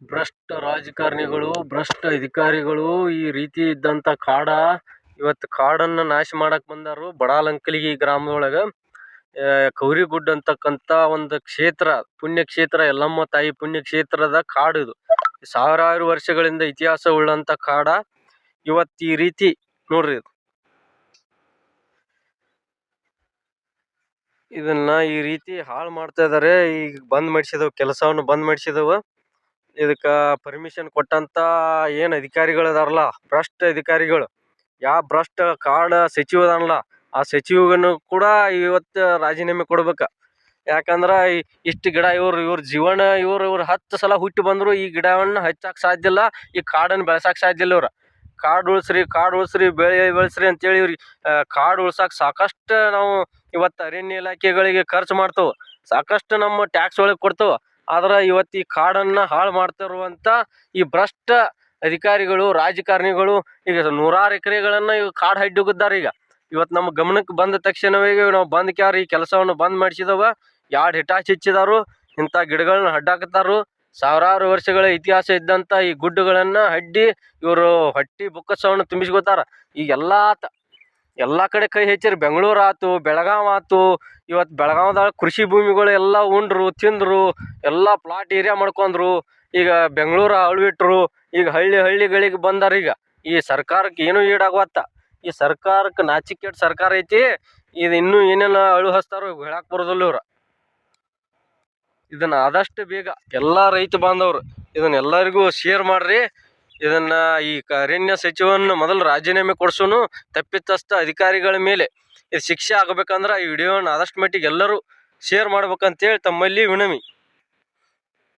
ಭ್ರಷ್ಟ ರಾಜಕಾರಣಿಗಳು, ಭ್ರಷ್ಟ ಅಧಿಕಾರಿಗಳು ಈ ರೀತಿ ಇದ್ದಂತ ಇವತ್ತು ಕಾಡನ್ನ ನಾಶ ಮಾಡಕ್ ಬಂದಾರು. ಬಡಾಲಂಕಲಿಗಿ ಗ್ರಾಮದೊಳಗ ಕೌರಿಗುಡ್ಡ ಅಂತಕ್ಕಂತ ಒಂದು ಕ್ಷೇತ್ರ, ಪುಣ್ಯ ಕ್ಷೇತ್ರ, ಯಲ್ಲಮ್ಮ ತಾಯಿ ಪುಣ್ಯ ಕ್ಷೇತ್ರದ ಕಾಡು ಇದು. ಸಾವಿರಾರು ವರ್ಷಗಳಿಂದ ಇತಿಹಾಸ ಉಳ್ಳಂತ ಕಾಡ ಇವತ್ತು ಈ ರೀತಿ ನೋಡ್ರಿ. ಇದನ್ನ ಈ ರೀತಿ ಹಾಳು ಮಾಡ್ತಾ ಇದಾರೆ. ಈಗ ಬಂದ್ ಮಾಡಿಸಿದವು, ಕೆಲಸವನ್ನು ಬಂದ್ ಮಾಡಿಸಿದವು. ಇದಕ್ಕ ಪರ್ಮಿಷನ್ ಕೊಟ್ಟಂತ ಏನ್ ಅಧಿಕಾರಿಗಳು ಅದಾರಲ್ಲ, ಭ್ರಷ್ಟ ಅಧಿಕಾರಿಗಳು, ಭ್ರಷ್ಟ ಕಾಡ ಸಚಿವ ಅದಾನಲ್ಲ, ಆ ಸಚಿವನು ಕೂಡ ಇವತ್ತು ರಾಜೀನಾಮೆ ಕೊಡ್ಬೇಕ. ಯಾಕಂದ್ರ ಇಷ್ಟು ಗಿಡ ಇವ್ರ ಜೀವನ ಇವ್ರ 10 ಸಲ ಹುಟ್ಟಿ ಬಂದ್ರು ಈ ಗಿಡವನ್ನ ಹಚ್ಚಾಕ್ ಸಾಧ್ಯ ಇಲ್ಲ, ಈ ಕಾಡನ್ನ ಬೆಳೆಸಾಕ್ ಸಾಧ್ಯ ಇಲ್ಲ. ಕಾಡು ಉಳಿಸ್ರಿ ಬೆಳೆಸ್ರಿ ಅಂತೇಳಿ ಇವ್ರಿಗೆ ಕಾಡು ಉಳ್ಸಾಕ್ ಸಾಕಷ್ಟು ನಾವು ಇವತ್ತು ಅರಣ್ಯ ಇಲಾಖೆಗಳಿಗೆ ಖರ್ಚು ಮಾಡ್ತೇವೆ, ಸಾಕಷ್ಟು ನಮ್ಮ ಟ್ಯಾಕ್ಸ್ ಒಳಗೆ ಕೊಡ್ತೇವೆ. ಆದ್ರೆ ಇವತ್ತು ಈ ಕಾಡನ್ನ ಹಾಳು ಮಾಡ್ತಿರುವಂತ ಈ ಭ್ರಷ್ಟ ಅಧಿಕಾರಿಗಳು, ರಾಜಕಾರಣಿಗಳು ಈಗ 100 ಎಕರೆಗಳನ್ನ ಈಗ ಕಾಡು ಹಡ್ಡುಗಿದ್ದಾರೆ. ಈಗ ಇವತ್ತು ನಮ್ಮ ಗಮನಕ್ಕೆ ಬಂದ ತಕ್ಷಣವೇ ನಾವು ಬಂದ್ ಈ ಕೆಲಸವನ್ನು ಬಂದ್ ಮಾಡಿಸಿದವ. 2 ಹಿಟಾಚಿ ಹಚ್ಚಿದಾರು, ಇಂಥ ಗಿಡಗಳನ್ನ ಅಡ್ಡಾಕತ್ತಾರು. ಸಾವಿರಾರು ವರ್ಷಗಳ ಇತಿಹಾಸ ಇದ್ದಂತ ಈ ಗುಡ್ಡಗಳನ್ನ ಅಡ್ಡಿ ಇವರು ಹೊಟ್ಟಿ ಬುಕ್ಕಸವನ್ನು ತುಂಬಿಸ್ಕೊತಾರ. ಈಗ ಎಲ್ಲಾ ಕಡೆ ಕೈ ಹೆಚ್ಚಿರಿ. ಬೆಂಗಳೂರು ಆತು, ಬೆಳಗಾವ್ ಆತು. ಇವತ್ತು ಬೆಳಗಾವದಾಗ ಕೃಷಿ ಭೂಮಿಗಳು ಎಲ್ಲ ಉಂಡ್ರು, ತಿಂದ್ರು, ಎಲ್ಲಾ ಪ್ಲಾಟ್ ಏರಿಯಾ ಮಾಡ್ಕೊಂಡ್ರು. ಈಗ ಬೆಂಗಳೂರು ಅಳ್ಬಿಟ್ರು. ಈಗ ಹಳ್ಳಿಗಳಿಗೆ ಬಂದಾರ. ಈಗ ಈ ಸರ್ಕಾರಕ್ಕೆ ಏನು ಈಡಾಗುವತ್ತ. ಈ ಸರ್ಕಾರಕ್ಕೆ ನಾಚಿಕೆಟ್ ಸರ್ಕಾರ ಐತಿ. ಇದು ಇನ್ನೂ ಏನೆಲ್ಲ ಅಳು ಹಚ್ತಾರೋ ಹೇಳಕ್ ಬರೋದಿಲ್ಲ ಇವ್ರ. ಇದನ್ನ ಆದಷ್ಟು ಬೇಗ ಎಲ್ಲಾ ರೈತ ಬಾಂಧವರು ಇದನ್ನ ಎಲ್ಲರಿಗೂ ಶೇರ್ ಮಾಡ್ರಿ. ಇದನ್ನ ಈ ಅರಣ್ಯ ಸಚಿವನ್ನ ಮೊದಲು ರಾಜೀನಾಮೆ ಕೊಡ್ಸೋನು. ತಪ್ಪಿತಸ್ಥ ಅಧಿಕಾರಿಗಳ ಮೇಲೆ ಇದು ಶಿಕ್ಷೆ ಆಗಬೇಕಂದ್ರ ಈ ವಿಡಿಯೋನ ಆದಷ್ಟು ಮಟ್ಟಿಗೆ ಎಲ್ಲರೂ ಶೇರ್ ಮಾಡ್ಬೇಕಂತೇಳಿ ತಮ್ಮಲ್ಲಿ ವಿನಂತಿ.